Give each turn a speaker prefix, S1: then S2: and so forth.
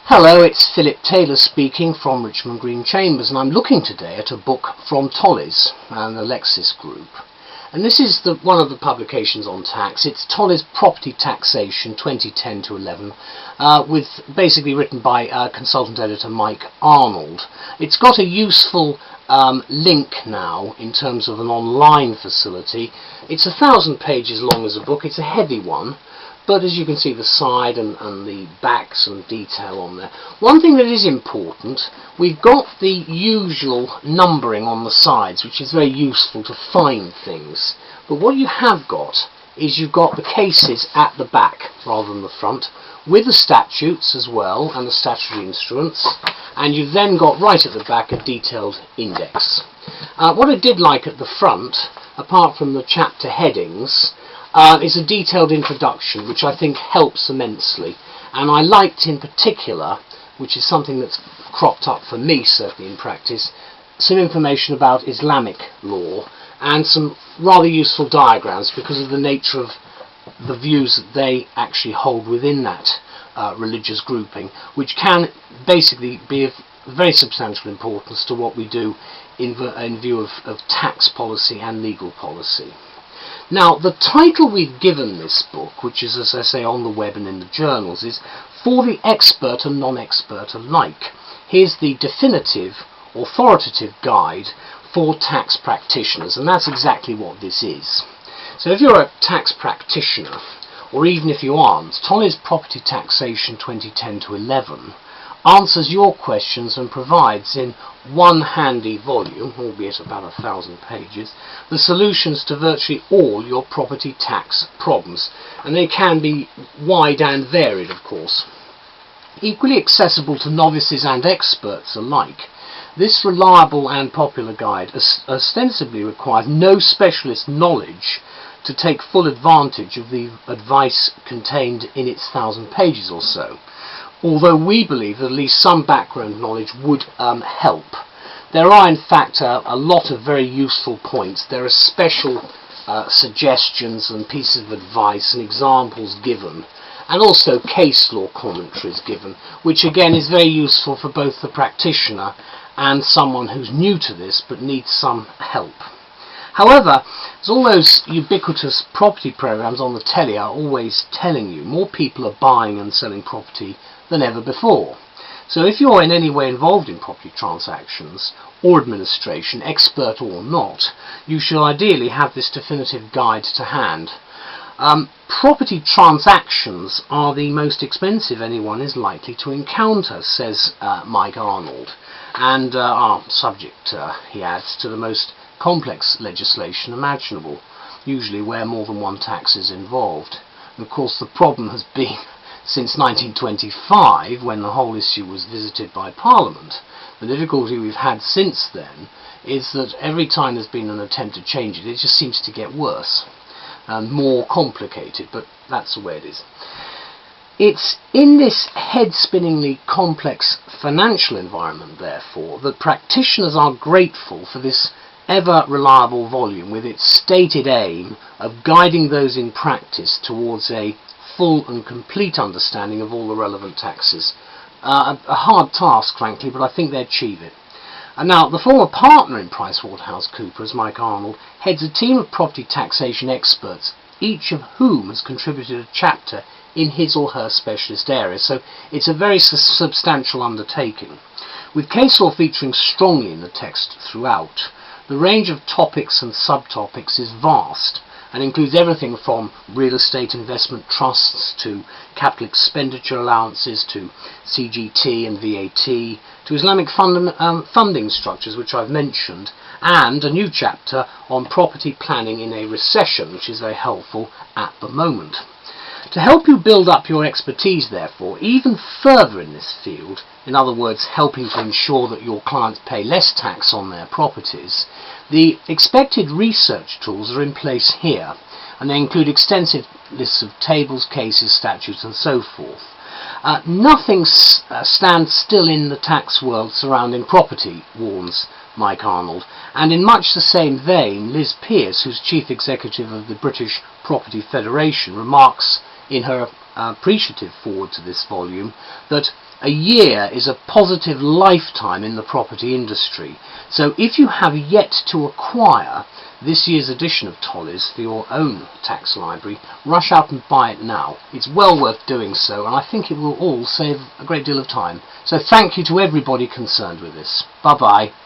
S1: Hello, it's Philip Taylor speaking from Richmond Green Chambers, and I'm looking today at a book from Tolley's and the Lexis Group. And this is one of the publications on tax. It's Tolley's Property Taxation 2010-11, with basically written by consultant editor Mike Arnold. It's got a useful link now in terms of an online facility. It's 1,000 pages long as a book. It's a heavy one. But as you can see, the side and the back, some detail on there. One thing that is important, we've got the usual numbering on the sides, which is very useful to find things. But what you have got is you've got the cases at the back rather than the front, with the statutes as well and the statutory instruments. And you've then got right at the back a detailed index. What I did like at the front, apart from the chapter headings, is a detailed introduction, which I think helps immensely. And I liked in particular, which is something that's cropped up for me certainly in practice, some information about Islamic law and some rather useful diagrams because of the nature of the views that they actually hold within that religious grouping, which can basically be of very substantial importance to what we do in view of tax policy and legal policy. Now, the title we've given this book, which is, as I say, on the web and in the journals, is For the Expert and Non-Expert Alike. Here's the definitive, authoritative guide for tax practitioners, and that's exactly what this is. So if you're a tax practitioner, or even if you aren't, Tolley's Property Taxation 2010-11 answers your questions and provides in one handy volume, albeit about 1,000 pages, the solutions to virtually all your property tax problems, and they can be wide and varied, of course. Equally accessible to novices and experts alike, this reliable and popular guide ostensibly requires no specialist knowledge to take full advantage of the advice contained in its 1,000 pages or so, although we believe that at least some background knowledge would help. There are in fact a lot of very useful points. There are special suggestions and pieces of advice and examples given, and also case law commentaries given, which again is very useful for both the practitioner and someone who's new to this but needs some help. However, as all those ubiquitous property programs on the telly are always telling you, more people are buying and selling property than ever before. So if you're in any way involved in property transactions or administration, expert or not, you should ideally have this definitive guide to hand. Property transactions are the most expensive anyone is likely to encounter, says Mike Arnold, and are subject, he adds, to the most complex legislation imaginable, usually where more than one tax is involved. And of course the problem has been, since 1925, when the whole issue was visited by Parliament, the difficulty we've had since then is that every time there's been an attempt to change it, it just seems to get worse and more complicated, but that's the way it is. It's in this head-spinningly complex financial environment, therefore, that practitioners are grateful for this ever-reliable volume with its stated aim of guiding those in practice towards a full and complete understanding of all the relevant taxes. A hard task, frankly, but I think they achieve it. And now, the former partner in PricewaterhouseCoopers, Mike Arnold, heads a team of property taxation experts, each of whom has contributed a chapter in his or her specialist area, so it's a very substantial undertaking. With case law featuring strongly in the text throughout, the range of topics and subtopics is vast, and includes everything from real estate investment trusts to capital expenditure allowances to CGT and VAT to Islamic funding structures, which I've mentioned, and a new chapter on property planning in a recession, which is very helpful at the moment. To help you build up your expertise, therefore, even further in this field, in other words, helping to ensure that your clients pay less tax on their properties, the expected research tools are in place here, and they include extensive lists of tables, cases, statutes, and so forth. Nothing stands still in the tax world surrounding property, warns Mike Arnold, and in much the same vein, Liz Pearce, who's Chief Executive of the British Property Federation, remarks in her appreciative forward to this volume that a year is a positive lifetime in the property industry. So if you have yet to acquire this year's edition of Tolley's for your own tax library, rush out and buy it now. It's well worth doing so, and I think it will all save a great deal of time. So thank you to everybody concerned with this. Bye bye.